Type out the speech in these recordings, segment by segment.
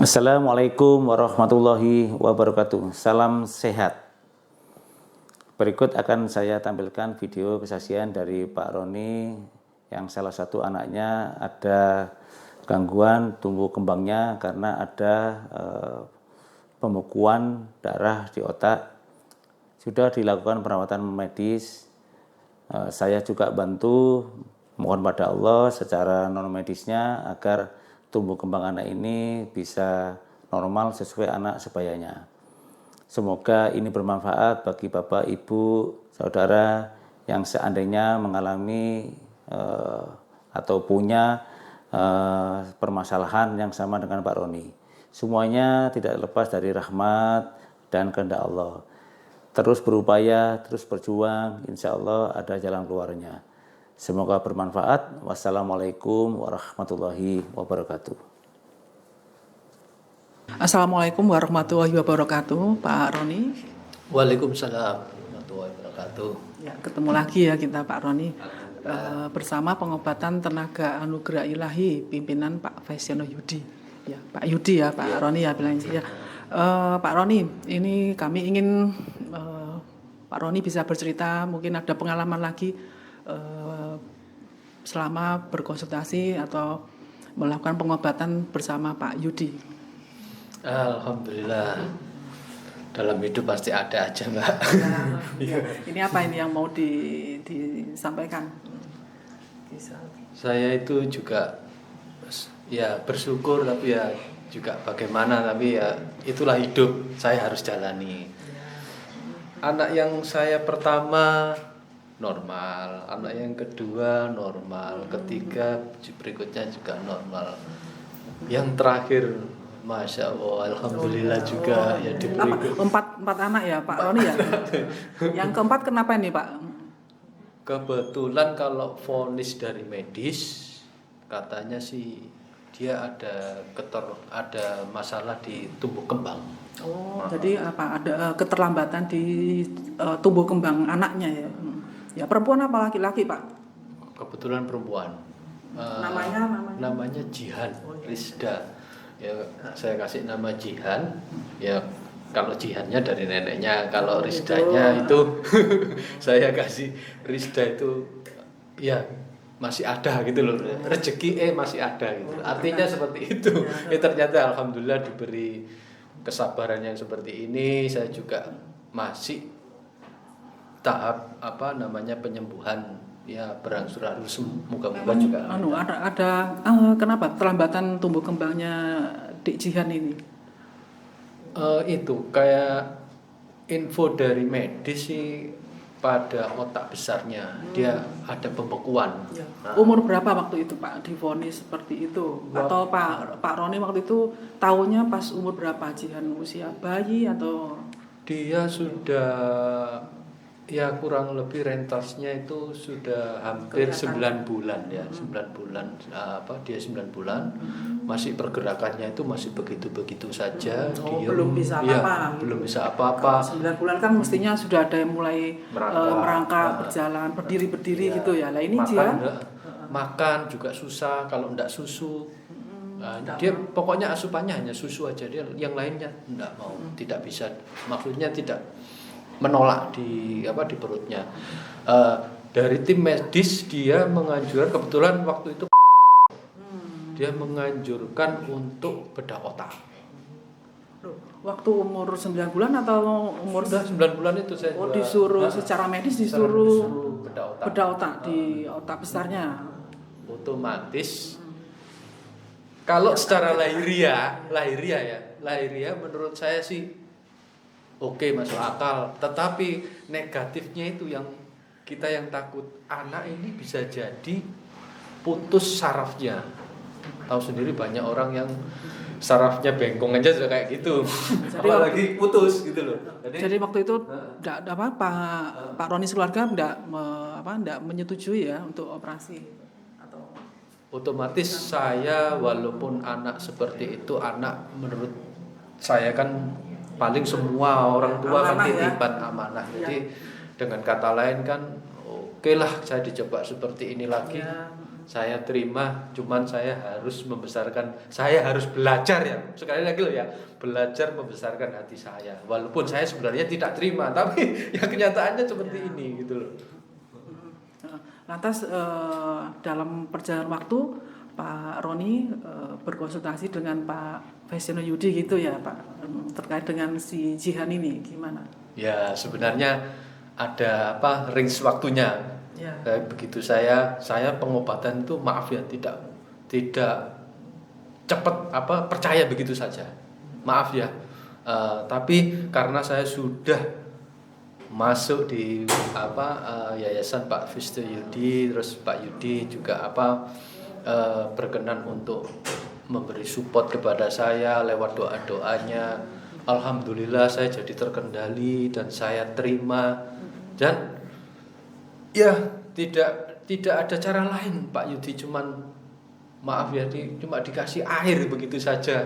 Assalamualaikum warahmatullahi wabarakatuh. Salam sehat. Berikut akan saya tampilkan video kesaksian dari Pak Roni yang salah satu anaknya ada gangguan tumbuh kembangnya karena ada pembekuan darah di otak. Sudah dilakukan perawatan medis. Saya juga bantu, mohon pada Allah secara non medisnya agar tumbuh kembang anak ini bisa normal sesuai anak sebayanya. Semoga ini bermanfaat bagi Bapak, Ibu, Saudara yang seandainya mengalami atau punya permasalahan yang sama dengan Pak Roni. Semuanya tidak lepas dari rahmat dan kehendak Allah. Terus berupaya, terus berjuang, insya Allah ada jalan keluarnya. Semoga bermanfaat. Wassalamualaikum warahmatullahi wabarakatuh. Assalamualaikum warahmatullahi wabarakatuh, Pak Roni. Waalaikumsalam warahmatullahi wabarakatuh. Ya, ketemu lagi ya kita, Pak Roni, bersama pengobatan tenaga anugerah ilahi pimpinan Pak Faisyono Yudi. Ya, Pak Yudi ya, Pak Roni ya bilang ya. Pak Roni, ini kami ingin Pak Roni bisa bercerita, mungkin ada pengalaman lagi selama berkonsultasi atau melakukan pengobatan bersama Pak Yudi. Alhamdulillah, dalam hidup pasti ada aja, Mbak. Ya. Ini apa ini yang mau disampaikan? Saya itu juga ya bersyukur, tapi ya juga bagaimana, tapi ya itulah hidup, saya harus jalani. Anak yang saya pertama normal, anak yang kedua normal, ketiga berikutnya juga normal, yang terakhir Masya Allah, Alhamdulillah juga ya diberi. Empat anak ya Pak Roni ya. Yang keempat kenapa ini Pak? Kebetulan kalau vonis dari medis katanya sih dia ada masalah di tumbuh kembang. Jadi apa ada keterlambatan di tumbuh kembang anaknya ya? Ya perempuan apa laki-laki Pak? Kebetulan perempuan. Namanya Jihan Rizda. Ya saya kasih nama Jihan. Ya kalau Jihannya dari neneknya, kalau Rizdanya itu saya kasih Rizda itu ya masih ada gitu loh. Rezeki masih ada gitu. Artinya seperti itu. Ternyata alhamdulillah diberi kesabaran yang seperti ini, saya juga masih tahap penyembuhan ya berangsur-angsur, moga-moga juga ada kenapa terlambatan tumbuh kembangnya Dik Jihan ini? Itu kayak info dari medis sih, pada otak besarnya dia ada pembekuan. Ya. Umur berapa waktu itu Pak divonis seperti itu? Atau Pak Roni waktu itu tahunya pas umur berapa? Jihan usia bayi atau? Dia sudah ya kurang lebih rentasnya itu sudah hampir 9 bulan ya, 9 bulan dia 9 bulan masih pergerakannya itu masih begitu-begitu saja. Dia belum bisa apa-apa. Ya, belum bisa apa-apa. 9 bulan kan mestinya sudah ada yang mulai merangkak, berjalan, berdiri ya. Gitu ya. Lah ini makan juga susah kalau enggak susu. Dia pokoknya asupannya hanya susu aja, dia yang lainnya enggak mau, tidak bisa. Maksudnya tidak menolak di perutnya. Dari tim medis dia menganjurkan, kebetulan waktu itu dia menganjurkan untuk bedah otak. Waktu umur 9 bulan atau umur sudah 9 bulan itu saya disuruh secara medis disuruh bedah otak di otak besarnya. Otomatis kalau secara lahiriah menurut saya sih oke, masuk akal, tetapi negatifnya itu yang kita yang takut, anak ini bisa jadi putus sarafnya. Tahu sendiri banyak orang yang sarafnya bengkong aja sudah kayak gitu. Apalagi putus gitu loh. Jadi waktu itu enggak ada apa-apa, Pak Roni keluarga enggak menyetujui ya untuk operasi atau otomatis saya walaupun anak seperti itu, anak menurut saya kan paling semua orang tua kan titipan amanah. Jadi dengan kata lain kan oke lah saya dicoba seperti ini lagi. saya terima, cuman saya harus belajar ya, sekali lagi loh ya, belajar membesarkan hati saya. Walaupun saya sebenarnya tidak terima, tapi ya kenyataannya seperti ini gitu loh. Lantas dalam perjalanan waktu Pak Roni berkonsultasi dengan Pak Fesyono Yudi gitu ya Pak, terkait dengan si Jihan ini gimana? Ya sebenarnya ada range waktunya. Ya. Begitu saya pengobatan itu maaf ya tidak cepat percaya begitu saja. Maaf ya. Tapi karena saya sudah masuk di yayasan Pak Fesyono Yudi, terus Pak Yudi juga berkenan untuk memberi support kepada saya lewat doa-doanya. Alhamdulillah saya jadi terkendali dan saya terima, dan ya tidak ada cara lain Pak Yudi, cuman maaf ya cuma dikasih air begitu saja.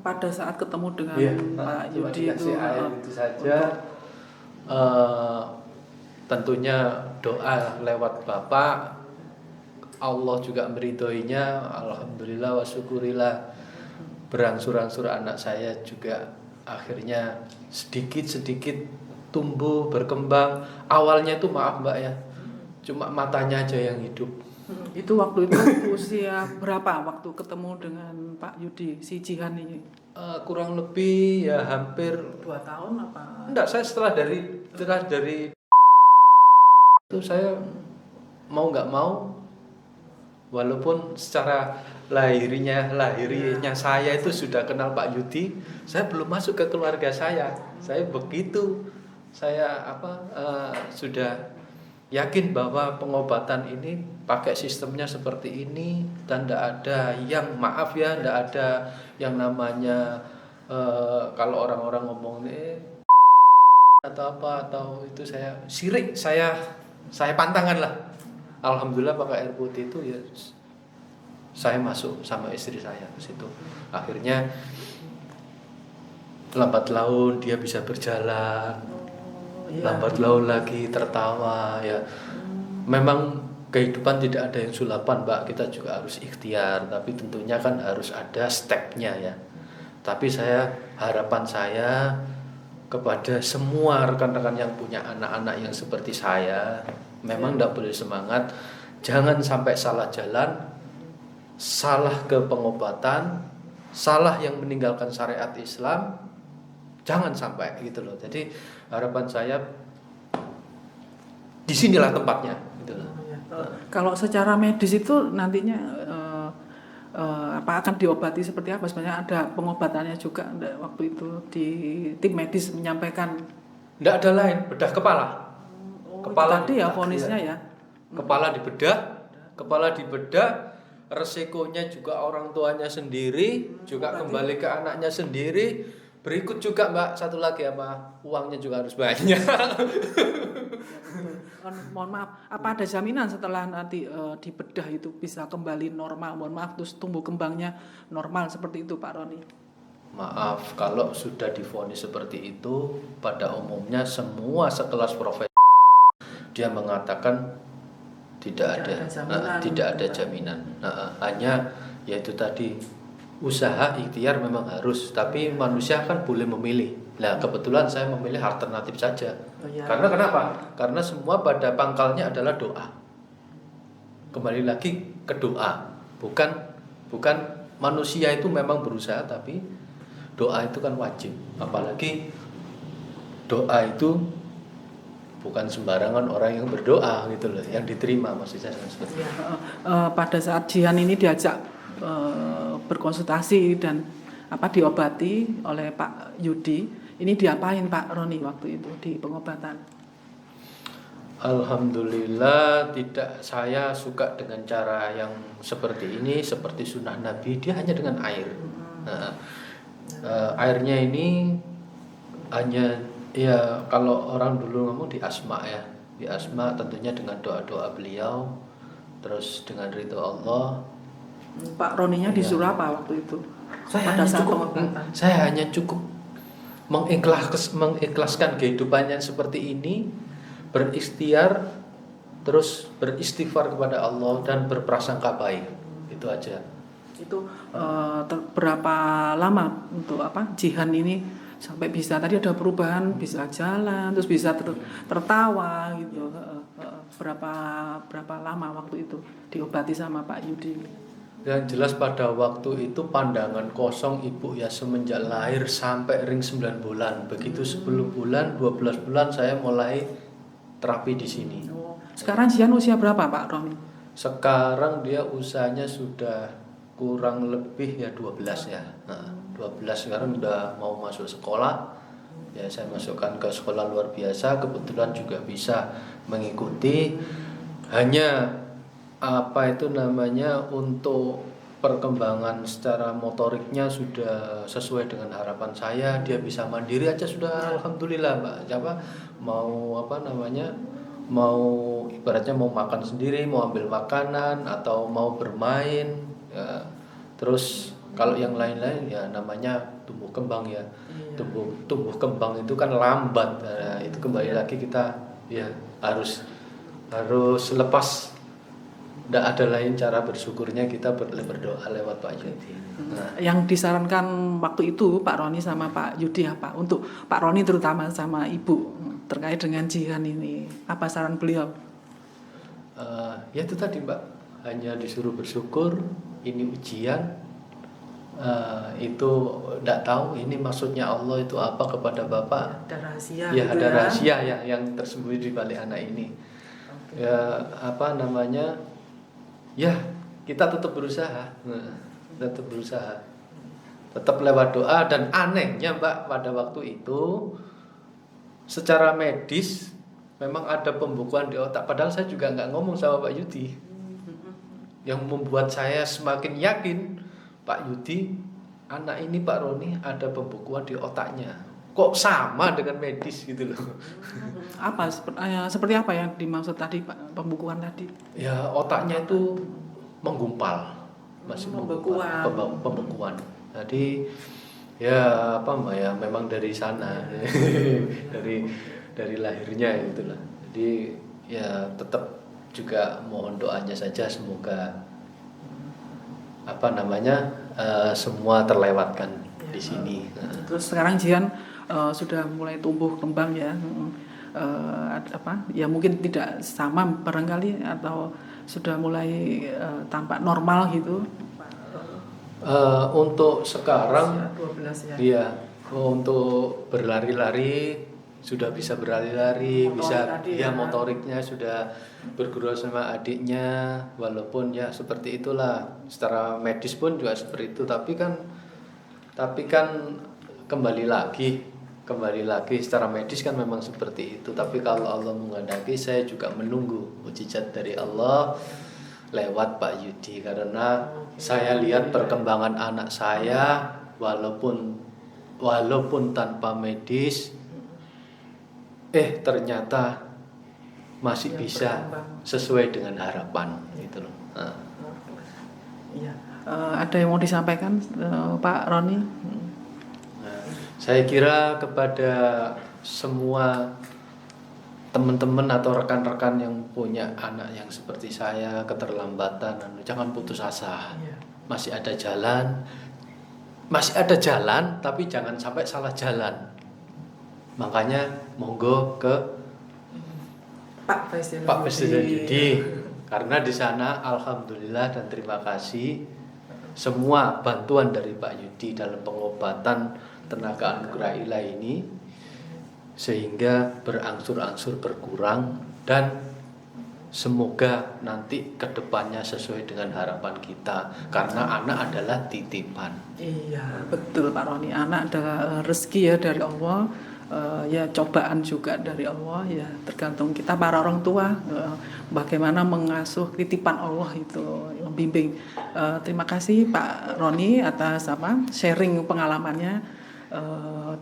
Pada saat ketemu dengan Pak Yudi itu air begitu saja. Tentunya doa lewat Bapak, Allah juga meridhoinya, alhamdulillah wa syukurillah. Berangsur-angsur anak saya juga akhirnya sedikit-sedikit tumbuh, berkembang. Awalnya itu maaf Mbak ya, cuma matanya aja yang hidup. Itu waktu itu usia berapa waktu ketemu dengan Pak Yudi, si Jihan ini? Kurang lebih ya hampir 2 tahun apa? Enggak, saya setelah dari itu saya mau nggak mau, walaupun secara lahirnya saya itu sudah kenal Pak Yudi, saya belum masuk ke keluarga saya. Saya begitu sudah yakin bahwa pengobatan ini pakai sistemnya seperti ini, dan tidak ada yang tidak ada yang namanya kalau orang-orang ngomong atau itu saya syirik, saya pantangan lah. Alhamdulillah pakai air putih itu ya saya masuk sama istri saya ke situ. Akhirnya lambat laun dia bisa berjalan, lambat laun lagi tertawa ya. Memang kehidupan tidak ada yang sulapan Mbak, kita juga harus ikhtiar, tapi tentunya kan harus ada stepnya ya. Tapi harapan saya kepada semua rekan-rekan yang punya anak-anak yang seperti saya, memang tidak boleh semangat, jangan sampai salah jalan, salah ke pengobatan, salah yang meninggalkan syariat Islam, jangan sampai gitu loh. Jadi harapan saya disinilah tempatnya gitu loh. Kalau secara medis itu nantinya akan diobati seperti apa? Sebenarnya ada pengobatannya juga waktu itu di tim medis menyampaikan. Tidak ada lain, bedah kepala. Kepala tadi ya vonisnya ya. Kepala dibedah, resikonya juga orang tuanya sendiri, juga kembali ke anaknya sendiri. Berikut juga Mbak, satu lagi uangnya juga harus banyak. Mohon maaf, apa ada jaminan setelah nanti dibedah itu bisa kembali normal? Mohon maaf, terus tumbuh kembangnya normal seperti itu Pak Roni? Maaf, kalau sudah divonis seperti itu, pada umumnya semua sekelas profesi dia mengatakan tidak ada jaminan. Hanya yaitu tadi usaha ikhtiar memang harus, tapi manusia kan boleh memilih. Nah kebetulan saya memilih alternatif saja. Karena kenapa? Karena semua pada pangkalnya adalah doa. Kembali lagi ke doa, bukan manusia itu memang berusaha, tapi doa itu kan wajib. Apalagi doa itu bukan sembarangan orang yang berdoa gitu loh, yang diterima maksudnya seperti itu. Pada saat Jihan ini diajak berkonsultasi dan diobati oleh Pak Yudi, ini diapain Pak Roni waktu itu di pengobatan? Alhamdulillah tidak, saya suka dengan cara yang seperti ini, seperti sunnah Nabi, dia hanya dengan air. Airnya ini hanya ya kalau orang dulu ngomong di asma ya, di asma tentunya dengan doa-doa beliau, terus dengan ridho Allah. Pak Roninya disuruh apa waktu itu? Saya hanya cukup mengikhlaskan kehidupannya seperti ini, berikhtiar, terus beristighfar kepada Allah dan berprasangka baik. Itu aja. Itu berapa lama untuk Jihan ini sampai bisa tadi ada perubahan, bisa jalan, terus bisa tertawa gitu. Berapa lama waktu itu diobati sama Pak Yudi? Yang jelas pada waktu itu pandangan kosong ibu ya semenjak lahir sampai ring 9 bulan. Begitu 10 bulan, 12 bulan saya mulai terapi di sini. Sekarang Jihan usia berapa Pak Roni? Sekarang dia usianya sudah kurang lebih ya 12 ya. Nah, 12 sekarang udah mau masuk sekolah. Ya saya masukkan ke sekolah luar biasa, kebetulan juga bisa mengikuti. Hanya untuk perkembangan secara motoriknya sudah sesuai dengan harapan saya. Dia bisa mandiri aja sudah alhamdulillah, Mbak. Mau ibaratnya mau makan sendiri, mau ambil makanan atau mau bermain ya. Terus kalau yang lain-lain ya namanya tumbuh kembang ya. Tumbuh kembang itu kan lambat. Nah, itu kembali lagi kita ya harus lepas. Tidak ada lain cara bersyukurnya kita berdoa lewat Pak Yudi. Nah, yang disarankan waktu itu Pak Roni sama Pak Yudi apa? Untuk Pak Roni terutama sama Ibu terkait dengan Jihan ini, apa saran beliau? Ya itu tadi Mbak, hanya disuruh bersyukur. Ini ujian. Itu tidak tahu ini maksudnya Allah itu apa kepada Bapak. Ada rahasia. Ya gitu ada rahasia ya yang tersembunyi di balik anak ini. Okay. Ya ya kita tetap berusaha, tetap lewat doa. Dan anehnya Mbak, pada waktu itu secara medis memang ada pembekuan di otak, padahal saya juga nggak ngomong sama Pak Yudi. Yang membuat saya semakin yakin Pak Yudi, anak ini Pak Roni ada pembekuan di otaknya, kok sama dengan medis gitu loh. Seperti apa yang dimaksud tadi Pak, pembukuan tadi? Ya otaknya itu menggumpal, masih pembekuan. Jadi ya memang dari sana dari lahirnya itulah. Jadi ya tetap juga mohon doanya saja semoga semua terlewatkan di sini. Terus sekarang Jihan sudah mulai tumbuh kembang ya. Ya mungkin tidak sama barangkali atau sudah mulai tampak normal gitu. Untuk sekarang 12 ya. Iya, untuk berlari-lari sudah bisa berlari-lari, motoriknya sudah bergurau sama adiknya, walaupun ya seperti itulah. Secara medis pun juga seperti itu, tapi kan kembali lagi secara medis kan memang seperti itu. Tapi kalau Allah menghendaki, saya juga menunggu mukjizat dari Allah lewat Pak Yudi, karena saya lihat perkembangan anak saya walaupun tanpa medis ternyata masih bisa sesuai dengan harapan gitu loh. Iya. Ada yang mau disampaikan Pak Roni? Saya kira kepada semua teman-teman atau rekan-rekan yang punya anak yang seperti saya keterlambatan, jangan putus asa. Masih ada jalan, tapi jangan sampai salah jalan. Makanya monggo ke Pak Presiden Yudi, karena di sana alhamdulillah dan terima kasih semua bantuan dari Pak Yudi dalam pengobatan tenaga anugerah ilahi ini, sehingga berangsur-angsur berkurang dan semoga nanti kedepannya sesuai dengan harapan kita, karena anak adalah titipan. Iya betul Pak Roni, anak adalah rezeki ya dari Allah. Ya cobaan juga dari Allah, ya tergantung kita para orang tua bagaimana mengasuh titipan Allah itu, membimbing. Terima kasih Pak Roni atas sharing pengalamannya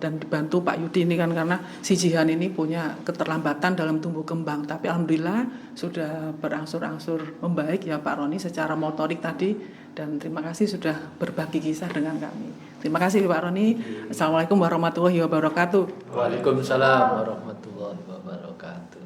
dan dibantu Pak Yudi ini kan, karena si Jihan ini punya keterlambatan dalam tumbuh kembang, tapi alhamdulillah sudah berangsur-angsur membaik ya Pak Roni secara motorik tadi, dan terima kasih sudah berbagi kisah dengan kami. Terima kasih Pak Roni. Assalamualaikum warahmatullahi wabarakatuh. Waalaikumsalam warahmatullahi wabarakatuh.